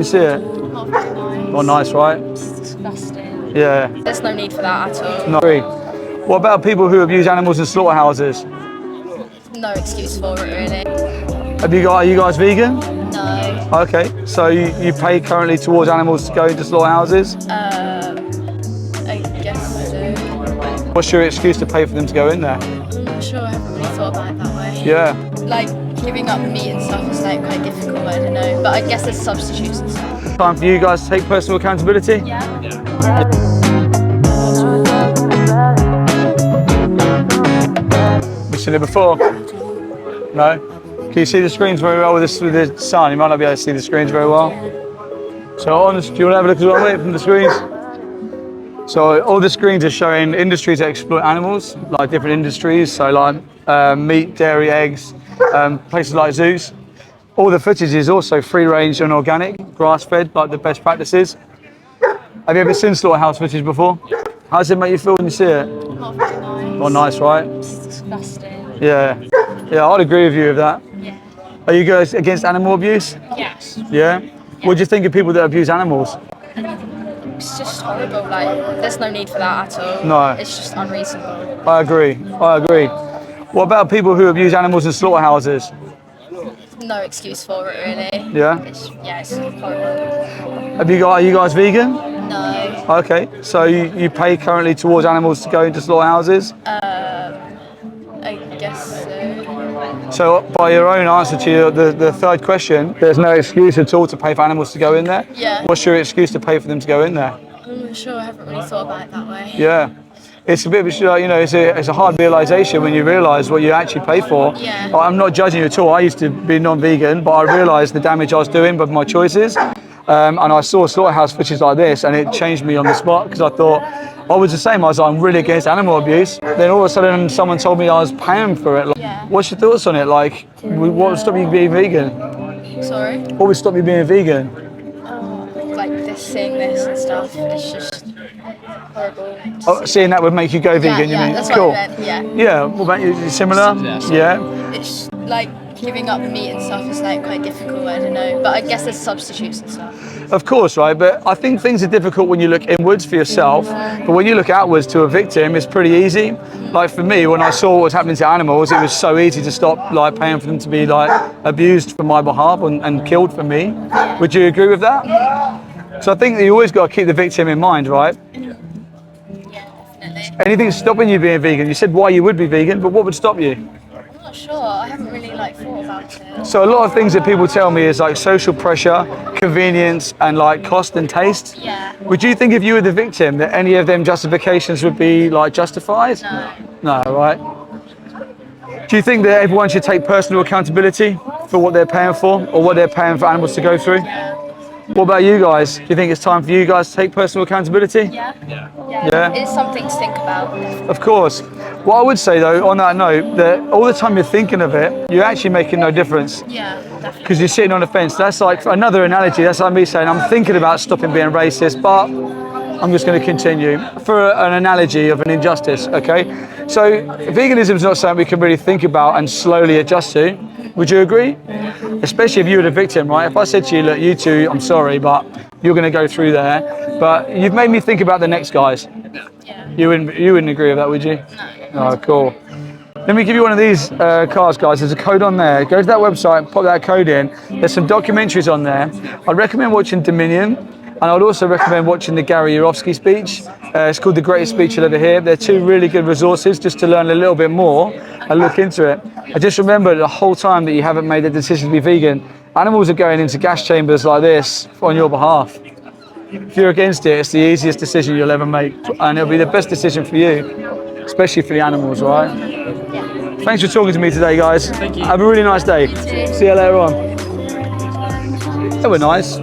you see it? Not very nice. Not nice, right? It's disgusting. Yeah. There's no need for that at all. No. Agree. What about people who abuse animals in slaughterhouses? No excuse for it, really. Are you guys vegan? No. Okay, so you pay currently towards animals to go into slaughterhouses? I guess so. What's your excuse to pay for them to go in there? I'm not sure. I haven't really thought about it that way. Yeah. Like, giving up meat and stuff is like quite difficult, I don't know. But I guess there's substitutes and stuff. Time for you guys to take personal accountability? Yeah. Have you seen it before? No? Can you see the screens very well with the sun? You might not be able to see the screens very well. So do you want to have a look as well, mate, from the screens? So all the screens are showing industries that exploit animals, like different industries, so like meat, dairy, eggs, places like zoos. All the footage is also free range and organic, grass fed, like the best practices. Have you ever seen slaughterhouse footage before? How does it make you feel when you see it? Not very nice. Not nice, right? It's disgusting. Yeah. Yeah, I'd agree with you with that. Yeah. Are you guys against animal abuse? Yes. Yeah? What do you think of people that abuse animals? It's just horrible. Like, there's no need for that at all. No. It's just unreasonable. I agree. What about people who abuse animals in slaughterhouses? No excuse for it, really. Yeah? It's horrible. Are you guys vegan? No. Okay, so you pay currently towards animals to go into slaughterhouses? I guess so. So by your own answer to the third question, there's no excuse at all to pay for animals to go in there? Yeah. What's your excuse to pay for them to go in there? I'm not sure. I haven't really thought about it that way. Yeah. It's a bit of it's a hard realization when you realize what you actually pay for. Yeah. I'm not judging you at all. I used to be non-vegan, but I realized the damage I was doing by my choices. And I saw slaughterhouse footage like this, and it changed me on the spot because I thought I was the same. I was like, I'm really against animal abuse. Then all of a sudden, someone told me I was paying for it. Like, Yeah. What's your thoughts on it? Like, what would stop you being vegan? Sorry? What would stop you being vegan? Like seeing this and stuff. It's just horrible. Oh, seeing that would make you go vegan, you mean? That's Cool. what I meant, yeah. Yeah. What about you? Similar? Yeah. It's like giving up meat and stuff is like quite difficult, I don't know. But I guess there's substitutes and stuff. Of course, right? But I think things are difficult when you look inwards for yourself. But when you look outwards to a victim, it's pretty easy. Like for me, when I saw what was happening to animals, it was so easy to stop like paying for them to be like abused for my behalf and killed for me. Would you agree with that? So I think that you always got to keep the victim in mind, right? Yeah, definitely. Anything stopping you being vegan? You said why you would be vegan, but what would stop you? I'm not sure. I haven't really like thought about it. So a lot of things that people tell me is like social pressure, convenience, and like cost and taste. Yeah. Would you think if you were the victim that any of them justifications would be like justified? No. No, right? Do you think that everyone should take personal accountability for what they're paying for or what they're paying for animals to go through? What about you guys? Do you think it's time for you guys to take personal accountability? Yeah. It's something to think about. Of course. What I would say though, on that note, that all the time you're thinking of it, you're actually making no difference. Yeah, definitely. Because you're sitting on the fence. That's like another analogy. That's like me saying I'm thinking about stopping being racist, but I'm just going to continue for an analogy of an injustice. Okay. So veganism is not something we can really think about and slowly adjust to. Would you agree? Especially if you were the victim, right? If I said to you, look, you two, I'm sorry, but you're going to go through there. But you've made me think about the next guys. Yeah. You wouldn't agree with that, would you? No. Oh, cool. Let me give you one of these cards, guys. There's a code on there. Go to that website, pop that code in. There's some documentaries on there. I'd recommend watching Dominion, and I'd also recommend watching the Gary Yourofsky speech. It's called The Greatest Speech You'll Ever Hear. They're two really good resources just to learn a little bit more and look into it. I just remember the whole time that you haven't made the decision to be vegan, animals are going into gas chambers like this on your behalf. If you're against it, it's the easiest decision you'll ever make, and it'll be the best decision for you, especially for the animals, right? Thanks for talking to me today, guys. Thank you. Have a really nice day. See you later on. They were nice.